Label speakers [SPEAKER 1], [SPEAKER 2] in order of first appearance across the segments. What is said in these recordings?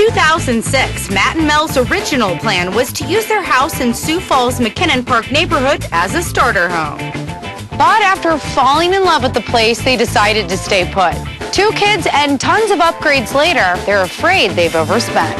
[SPEAKER 1] 2006, Matt and Mel's original plan was to use their house in Sioux Falls, McKinnon Park neighborhood as a starter home. But after falling in love with the place, they decided to stay put. 2 kids and tons of upgrades later, they're afraid they've overspent.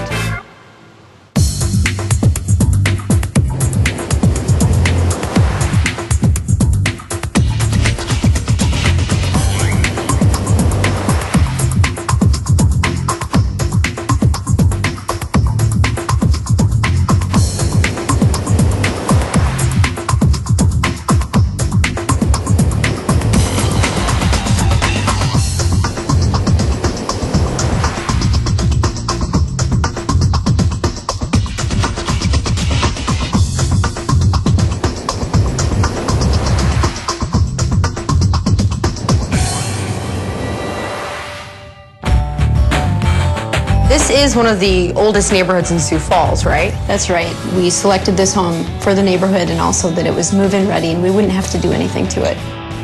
[SPEAKER 1] This is one of the oldest neighborhoods in Sioux Falls, right?
[SPEAKER 2] That's right. We selected this home for the neighborhood and also that it was move-in ready and we wouldn't have to do anything to it.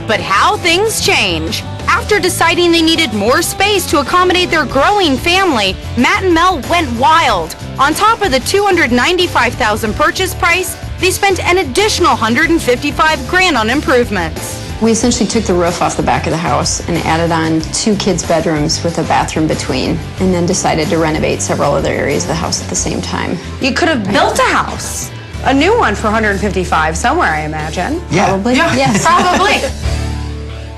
[SPEAKER 1] But how things change. After deciding they needed more space to accommodate their growing family, Matt and Mel went wild. On top of the $295,000 purchase price, they spent an additional $155,000 on improvements.
[SPEAKER 2] We essentially took the roof off the back of the house and added on 2 kids' bedrooms with a bathroom between, and then decided to renovate several other areas of the house at the same time.
[SPEAKER 1] You could have built a house, a new one for $155,000 somewhere, I imagine.
[SPEAKER 3] Yeah.
[SPEAKER 2] Probably.
[SPEAKER 3] Yeah.
[SPEAKER 2] Yes.
[SPEAKER 1] Probably.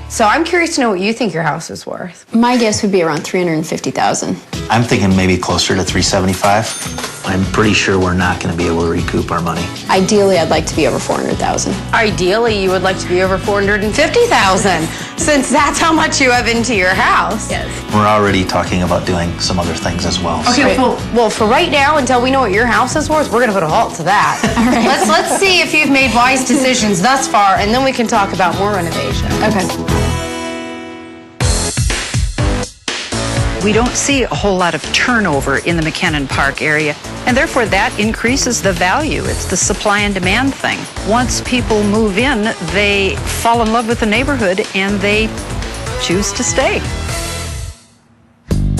[SPEAKER 1] So I'm curious to know what you think your house is worth.
[SPEAKER 2] My guess would be around $350,000.
[SPEAKER 3] I'm thinking maybe closer to 375. I'm pretty sure we're not going to be able to recoup our money.
[SPEAKER 2] Ideally, I'd like to be over $400,000.
[SPEAKER 1] Ideally, you would like to be over $450,000, since that's how much you have into your house.
[SPEAKER 2] Yes.
[SPEAKER 3] We're already talking about doing some other things as well.
[SPEAKER 1] Okay, well, for right now, until we know what your house is worth, we're going to put a halt to that.
[SPEAKER 2] All right.
[SPEAKER 1] Let's see if you've made wise decisions thus far, and then we can talk about more renovation.
[SPEAKER 2] Okay.
[SPEAKER 4] We don't see a whole lot of turnover in the McKinnon Park area, and therefore that increases the value. It's the supply and demand thing. Once people move in, they fall in love with the neighborhood and they choose to stay.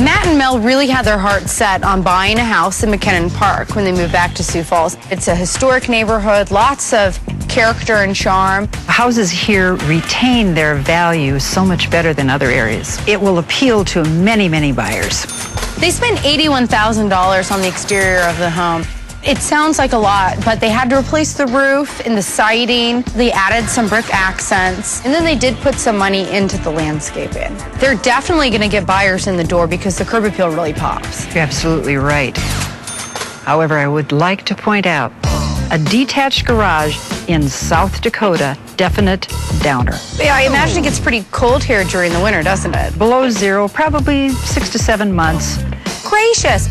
[SPEAKER 1] Matt and Mel really had their hearts set on buying a house in McKinnon Park when they moved back to Sioux Falls. It's a historic neighborhood, lots of character and charm.
[SPEAKER 4] Houses here retain their value so much better than other areas. It will appeal to many, many buyers.
[SPEAKER 1] They spent $81,000 on the exterior of the home. It sounds like a lot, but they had to replace the roof and the siding. They added some brick accents, and then they did put some money into the landscaping. They're definitely going to get buyers in the door because the curb appeal really pops.
[SPEAKER 4] You're absolutely right. However, I would like to point out a detached garage in South Dakota, definite downer.
[SPEAKER 1] Yeah, I imagine it gets pretty cold here during the winter, doesn't it?
[SPEAKER 4] Below zero, probably 6 to 7 months.
[SPEAKER 1] Gracious.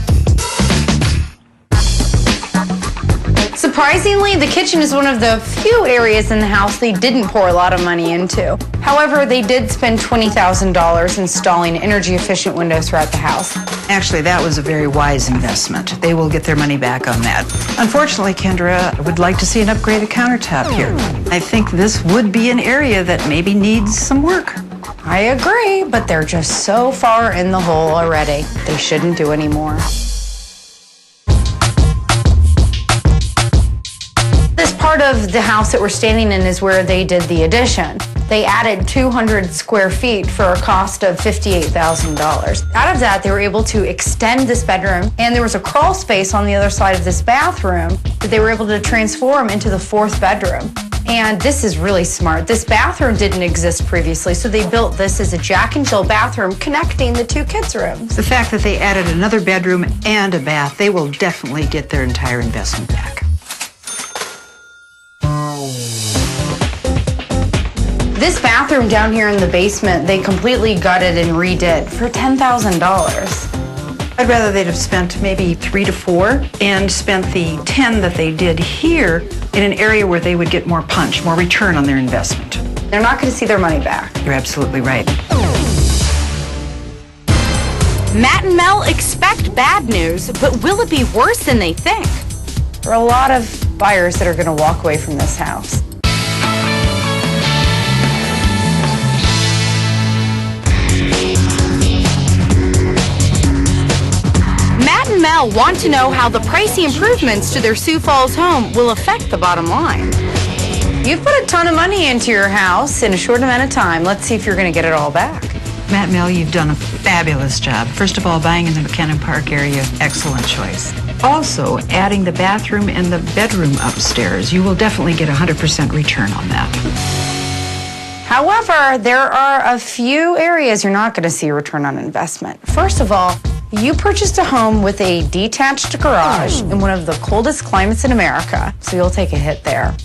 [SPEAKER 1] Surprisingly, the kitchen is one of the few areas in the house they didn't pour a lot of money into. However, they did spend $20,000 installing energy-efficient windows throughout the house.
[SPEAKER 4] Actually, that was a very wise investment. They will get their money back on that. Unfortunately, Kendra, I would like to see an upgraded countertop here. I think this would be an area that maybe needs some work.
[SPEAKER 1] I agree, but they're just so far in the hole already. They shouldn't do any more. This part of the house that we're standing in is where they did the addition. They added 200 square feet for a cost of $58,000. Out of that, they were able to extend this bedroom, and there was a crawl space on the other side of this bathroom that they were able to transform into the 4th bedroom. And this is really smart. This bathroom didn't exist previously, so they built this as a Jack and Jill bathroom connecting the 2 kids' rooms.
[SPEAKER 4] The fact that they added another bedroom and a bath, they will definitely get their entire investment back.
[SPEAKER 1] This bathroom down here in the basement, they completely gutted and redid for $10,000.
[SPEAKER 4] I'd rather they'd have spent maybe 3 to 4 and spent the 10 that they did here in an area where they would get more punch, more return on their investment.
[SPEAKER 1] They're not going to see their money back.
[SPEAKER 4] You're absolutely right.
[SPEAKER 1] Matt and Mel expect bad news, but will it be worse than they think? There are a lot of buyers that are going to walk away from this house. Matt and Mel well want to know how the pricey improvements to their Sioux Falls home will affect the bottom line. You've put a ton of money into your house in a short amount of time. Let's see if you're going to get it all back.
[SPEAKER 4] Matt Mill, you've done a fabulous job. First of all, buying in the McKinnon Park area, excellent choice. Also, adding the bathroom and the bedroom upstairs, you will definitely get 100% return on that.
[SPEAKER 1] However, there are a few areas you're not going to see a return on investment. First of all, you purchased a home with a detached garage in one of the coldest climates in America, so you'll take a hit there.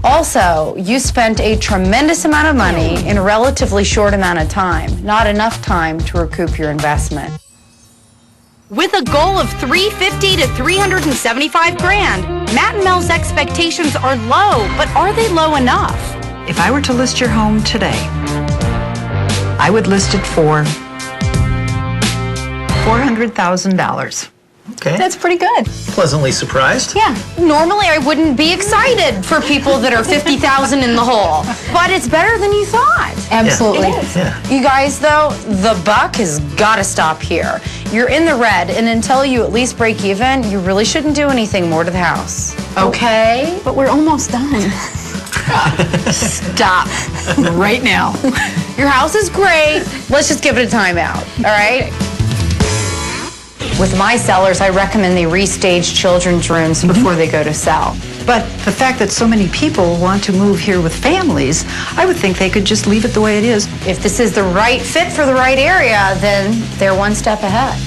[SPEAKER 1] Also, you spent a tremendous amount of money in a relatively short amount of time, not enough time to recoup your investment. With a goal of $350 to $375 grand, Matt and Mel's expectations are low, but are they low enough?
[SPEAKER 4] If I were to list your home today, I would list it for $400,000.
[SPEAKER 3] Okay.
[SPEAKER 2] That's pretty good.
[SPEAKER 3] Pleasantly surprised.
[SPEAKER 1] Yeah, normally I wouldn't be excited for people that are 50,000 in the hole, but it's better than you thought.
[SPEAKER 2] Absolutely.
[SPEAKER 3] Yeah.
[SPEAKER 1] You guys, though, the buck has got to stop here. You're in the red, and until you at least break even, you really shouldn't do anything more to the house. Okay?
[SPEAKER 2] But we're almost done.
[SPEAKER 1] Stop right now. Your house is great. Let's just give it a timeout, all right? With my sellers, I recommend they restage children's rooms before they go to sell.
[SPEAKER 4] But the fact that so many people want to move here with families, I would think they could just leave it the way it is.
[SPEAKER 1] If this is the right fit for the right area, then they're one step ahead.